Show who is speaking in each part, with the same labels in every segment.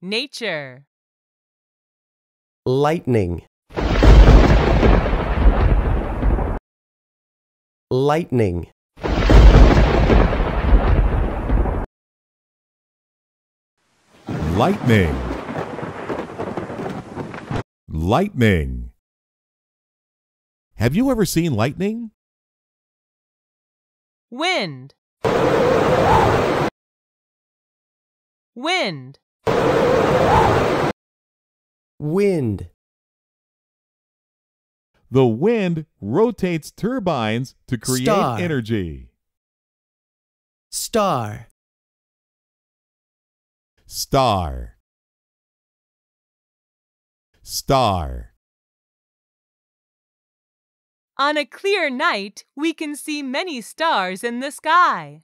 Speaker 1: nature.
Speaker 2: Lightning. Lightning.
Speaker 3: Lightning. Lightning. Have you ever seen lightning?
Speaker 1: Wind. Wind.
Speaker 2: Wind.
Speaker 3: The wind rotates turbines to create
Speaker 2: Star.
Speaker 3: energy.
Speaker 2: Star.
Speaker 3: Star. Star.
Speaker 1: On a clear night, we can see many stars in the sky.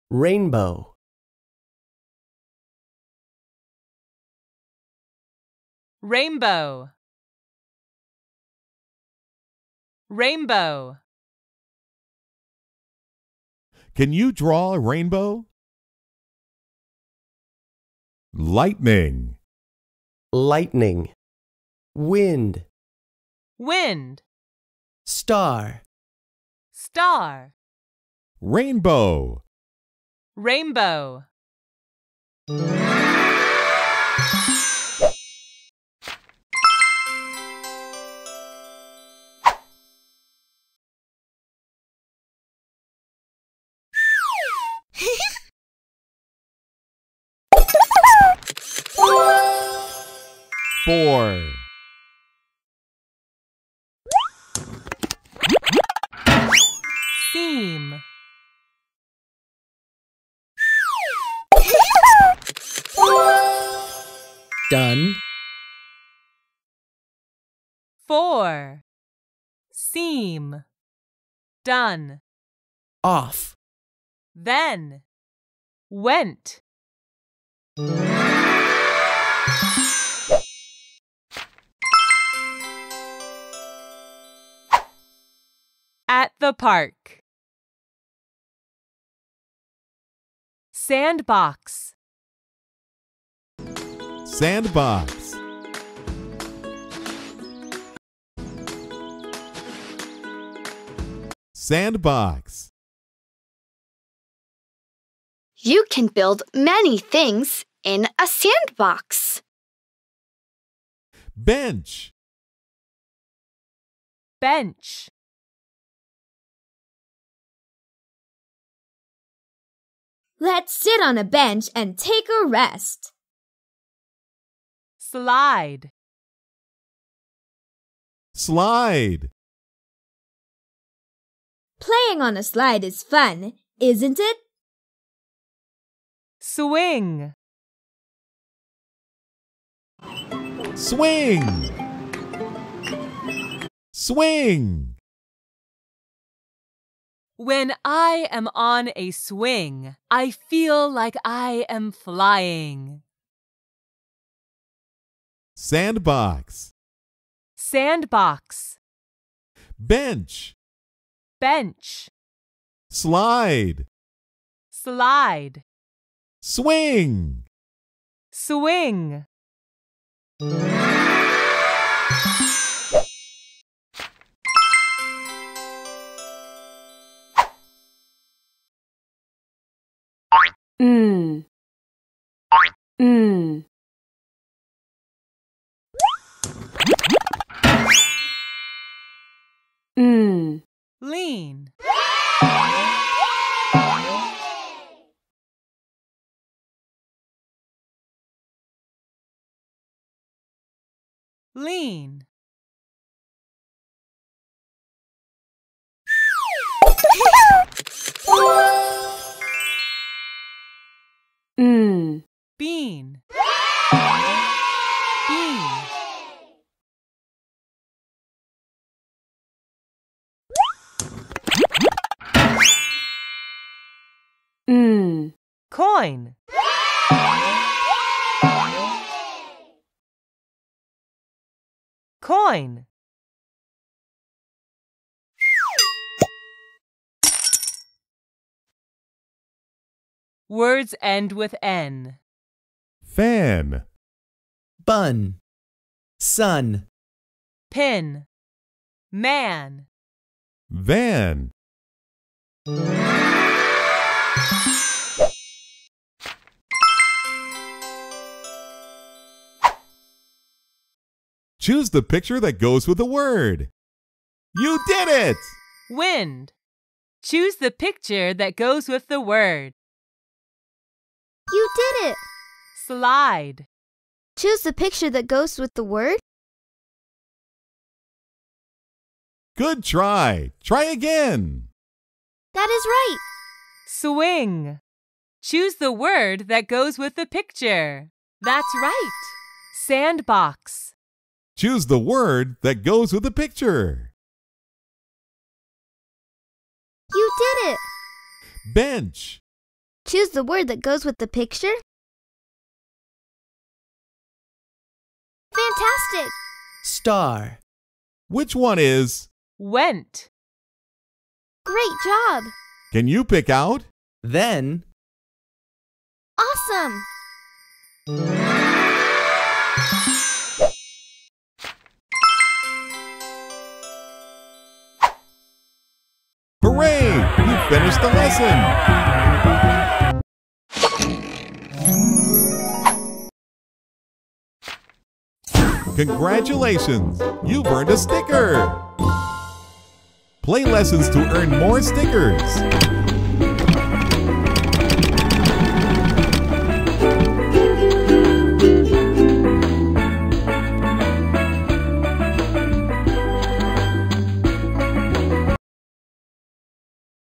Speaker 2: Rainbow.
Speaker 1: Rainbow. Rainbow.
Speaker 3: Can you draw a rainbow? Lightning.
Speaker 2: Lightning. Wind.
Speaker 1: Wind.
Speaker 2: Star.
Speaker 1: Star.
Speaker 3: Rainbow.
Speaker 1: Rainbow.
Speaker 3: 4.
Speaker 1: Seam.
Speaker 2: Done.
Speaker 1: 4. Seam. Done.
Speaker 2: Off.
Speaker 1: Then. Went. At the park. Sandbox.
Speaker 3: Sandbox. Sandbox.
Speaker 4: You can build many things in a sandbox.
Speaker 3: Bench.
Speaker 1: Bench.
Speaker 5: Let's sit on a bench and take a rest.
Speaker 1: Slide.
Speaker 3: Slide.
Speaker 5: Playing on a slide is fun, isn't it?
Speaker 1: Swing.
Speaker 3: Swing. Swing.
Speaker 1: When I am on a swing, I feel like I am flying.
Speaker 3: Sandbox.
Speaker 1: Sandbox.
Speaker 3: Bench.
Speaker 1: Bench.
Speaker 3: Slide.
Speaker 1: Slide.
Speaker 3: Swing.
Speaker 1: Swing.
Speaker 4: Mm. Mm. Mm.
Speaker 1: Lean. Lean.
Speaker 4: Mm.
Speaker 1: Bean. Bean.
Speaker 4: Mm.
Speaker 1: Coin. Coin. Words end with N.
Speaker 3: Fan.
Speaker 2: bun, sun,
Speaker 1: Pin. Man.
Speaker 3: Van. Choose the picture that goes with the word. You did it!
Speaker 1: Wind. Choose the picture that goes with the word.
Speaker 5: You did it!
Speaker 1: Slide.
Speaker 5: Choose the picture that goes with the word.
Speaker 3: Good try. Try again.
Speaker 5: That is right.
Speaker 1: Swing. Choose the word that goes with the picture. That's right. Sandbox.
Speaker 3: Choose the word that goes with the picture.
Speaker 5: You did it!
Speaker 3: Bench.
Speaker 5: Choose the word that goes with the picture. Fantastic!
Speaker 2: star,
Speaker 3: Which one is?
Speaker 1: Went.
Speaker 5: Great job!
Speaker 3: Can you pick out?
Speaker 2: then,
Speaker 5: Awesome!
Speaker 3: Hooray! You finished the lesson! Congratulations! You've earned a sticker! Play lessons to earn more stickers!